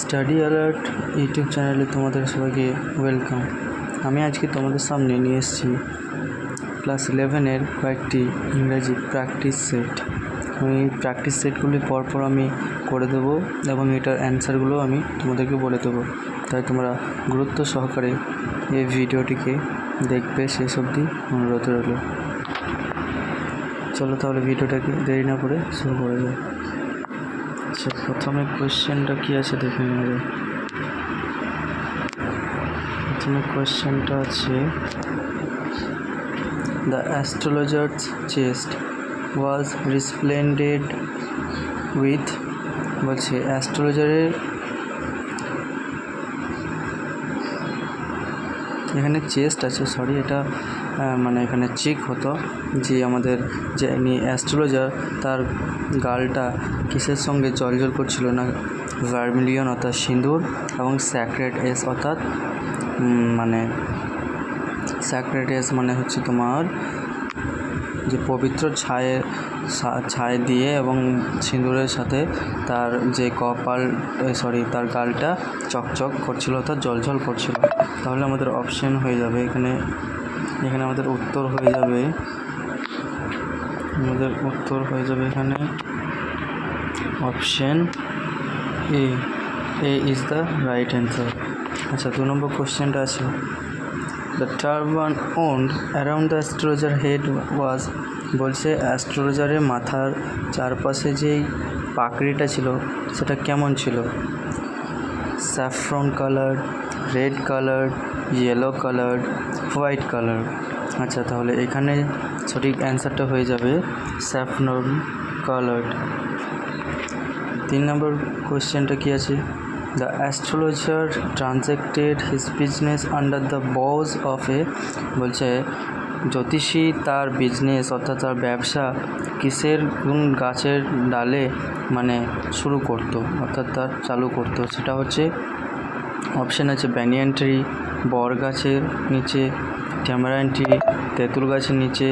Study alert YouTube চ্যানেলে তোমাদের সবাইকে ওয়েলকাম। আমি আজকে তোমাদের সামনে নিয়ে এসেছি ক্লাস 11-এর কয়েকটি ইংরাজি প্র্যাকটিস সেট। আমি প্র্যাকটিস সেটগুলি পরপর আমি করে দেবো এবং এটার অ্যান্সারগুলো আমি তোমাদেরকে বলে দেবো, তাই তোমরা গুরুত্ব সহকারে এই ভিডিওটিকে দেখবে, শেষ অবধি অনুরোধ রইল। চলো তাহলে ভিডিওটাকে দেরি না করে শুরু করে যাও। আচ্ছা, প্রথমে কোয়েশ্চেনটা কী আছে দেখে নেওয়া যায়। প্রথমে কোয়েশ্চেনটা আছে, the astrologers chest was resplendent with, বলছে অ্যাস্ট্রোলজারের এখানে চেস্ট আছে, সরি এটা মানে এখানে চেক হতো যে আমাদের যে অ্যাস্ট্রোলজার তার গালটা কিসের সঙ্গে জলজল করছিল না, ভার্মিলিয়ন অর্থাৎ সিঁদুর এবং স্যাক্রেড এস অর্থাৎ মানে স্যাক্রেড এস মানে হচ্ছে তোমার যে পবিত্র ছায় দিয়ে এবং সিঁদুরের সাথে তার যে তার গালটা চকচক করছিল অর্থাৎ জলজল করছিল। তাহলে আমাদের অপশন হয়ে যাবে এখানে আমাদের উত্তর হয়ে যাবে এখানে option a is the right answer. আচ্ছা, 2 নম্বর কোশ্চেনটা আছে, the turban wound around the astrologer head was, বলছে অ্যাস্ট্রোলজারের মাথার চারপাশে যেই পাকড়িটা ছিল সেটা কেমন ছিল? Saffron colour, red colour, yellow colour, white colour. আচ্ছা, তাহলে এখানে সঠিক অ্যান্সারটা হয়ে যাবে স্যাফরন কালার্ড। 3 নম্বর কোয়েশ্চেনটা কী আছে, the astrologer ট্রানজ্যাক্টেড his business under the বজ অফ এ, বলছে জ্যোতিষী তার বিজনেস অর্থাৎ তার ব্যবসা কিসের গাছের ডালে মানে শুরু করতো অর্থাৎ তার চালু করতো? সেটা হচ্ছে অপশান আছে ব্যানিয়ান ট্রি, বর গাছের নিচে, ট্যামারাইন ট্রি, তেঁতুল গাছের নিচে,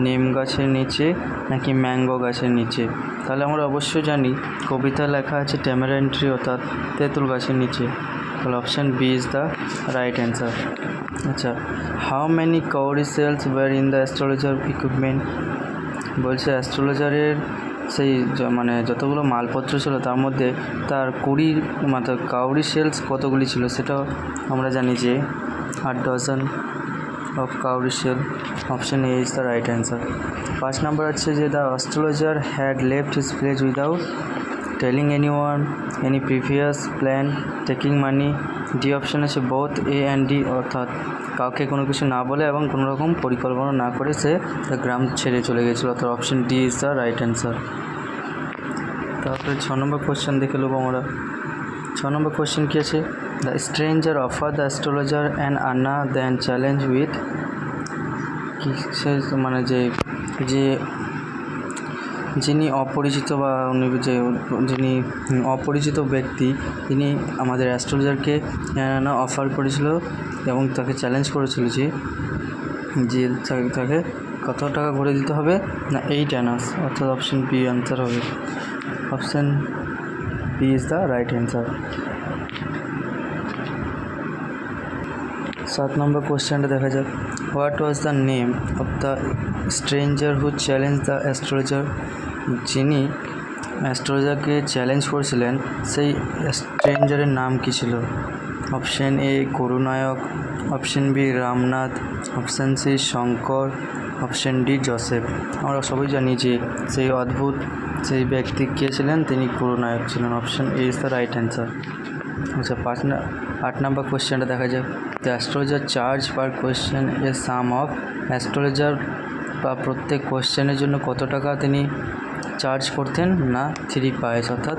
নিম গাছের নিচে, নাকি ম্যাঙ্গো গাছের নিচে। তাহলে আমরা অবশ্যই জানি কবিতা লেখা আছে ট্যামারাইন ট্রি অর্থাৎ তেঁতুল গাছের নিচে, তাহলে option B is the right answer. আচ্ছা, how many cowrie shells were in the astrologer equipment, বলছে অ্যাস্ট্রোলজারের সেই মানে যতগুলো মালপত্র ছিল তার মধ্যে তার কাউরি সেলস কতগুলি ছিল? সেটাও আমরা জানি যে 8 dozen of cowrie shell. Option a is the right answer. 5 number আছে যে the astrologer had left his place without telling anyone, any previous plan, taking money. D option আছে বোথ এ অ্যান্ড ডি, অর্থাৎ কাউকে কোনো কিছু না বলে এবং কোনো রকম পরিকল্পনা না করে সে গ্রাম ছেড়ে চলে গেছিলো, অর্থাৎ option D is the right answer. তারপরে 6 নম্বর কোয়েশ্চেন দেখে নেবো আমরা। 6 নম্বর কোয়েশ্চেন কী আছে, the stranger offer the astrologer and Anna then challenge with, মানে যিনি অপরিচিত বা যিনি অপরিচিত ব্যক্তি তিনি আমাদের অ্যাস্ট্রোলজারকে অফার করেছিল এবং তাকে চ্যালেঞ্জ করেছিল যে তাকে কত টাকা করে দিতে হবে না 8 আনাস, অর্থাৎ অপশন বি অ্যান্সার হবে। Option B is the right answer. 7 নম্বর কোয়েশ্চেনটা দেখা যাক, what was the name of the stranger who challenge the astrologer, যিনি অ্যাস্ট্রোলজারকে চ্যালেঞ্জ করেছিলেন সেই স্ট্রেঞ্জারের নাম কী ছিল? Option A Karunanayak, option B Ramnath, option C Shankar, option D Joseph. আমরা সবাই জানি যে সেই অদ্ভুত সেই ব্যক্তি কে ছিলেন, তিনি করুনায়ক ছিলেন। Option a is the right answer. আচ্ছা, 8 নম্বর কোয়েশ্চেনটা দেখা যাক, the astrologer charge per question A some of, astrologer বা প্রত্যেক কোয়েশ্চেনের জন্য কত টাকা তিনি চার্জ করতেন না 3 পাইস, অর্থাৎ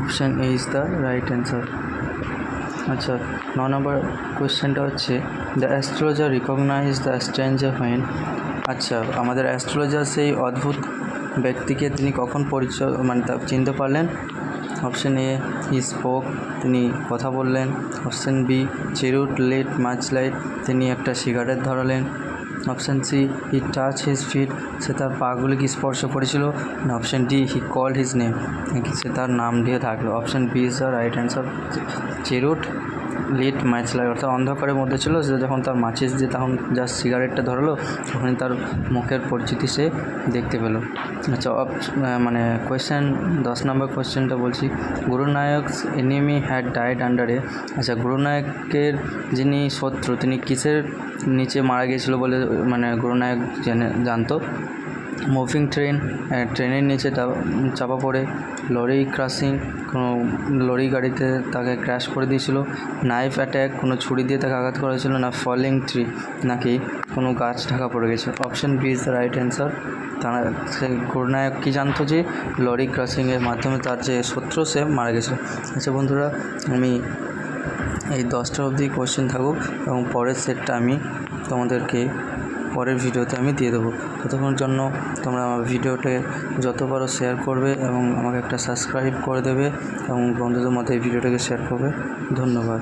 option a is the right answer. আচ্ছা, 9 নম্বর কোয়েশ্চেনটা হচ্ছে, the astrologer recognize the stranger when, আচ্ছা আমাদের অ্যাস্ট্রোলজার সেই অদ্ভুত ব্যক্তিকে তিনি কখন চিনতে পারলেন? অপশান এ হি স্পোক, তিনি কথা বললেন। Option B cheroot lit match light, তিনি একটা সিগারেট ধরালেন। Option C he touch his feet, সে তার পাগুলিকে স্পর্শ করেছিল। না option D he call his name, নাকি সে তার নাম দিয়ে থাকলো। Option B is the right answer. Cheroot lit match light, অর্থাৎ অন্ধকারের মধ্যে ছিল, সে যখন তার মাচিস দিয়ে তখন জাস্ট সিগারেটটা ধরলো তখনই তার মুখের পরিচিতি সে দেখতে পেলো। আচ্ছা মানে কোয়েশ্চেন 10 নম্বর কোয়েশ্চেনটা বলছি, গুরুনায়কস এনিমি হ্যাড ডাইড আন্ডারে। আচ্ছা গুরুনায়কের যিনি শত্রু তিনি কিসের নিচে মারা গিয়েছিল বলে মানে গুরুনায়ক জানতো? মুভিং ট্রেন, ট্রেনের নিচে চাপা পড়ে, লরি ক্রাসিং, কোনো লরি গাড়িতে তাকে ক্র্যাশ করে দিয়েছিল, নাইফ অ্যাট্যাক, কোনো ছুরি দিয়ে তাকে আঘাত করা হয়েছিল, না ফলিং ট্রি, নাকি কোনো গাছ ঢাকা পড়ে গেছে। Option B is the right answer. তারা সে গুরুনায়ক কী জানতো যে লরি ক্রসিংয়ের মাধ্যমে তার যে শত্রু সে মারা গেছিলো। আচ্ছা বন্ধুরা, আমি এই 10টা অবধি কোয়েশ্চেন থাকুক এবং পরের সেটটা আমি তোমাদেরকে পরের ভিডিওতে আমি দিয়ে দেবো। ততক্ষণের জন্য তোমরা আমার ভিডিওতে যত পারো শেয়ার করবে এবং আমাকে একটা সাবস্ক্রাইব করে দেবে এবং বন্ধুদের মধ্যে এই ভিডিওটাকে শেয়ার করবে। ধন্যবাদ।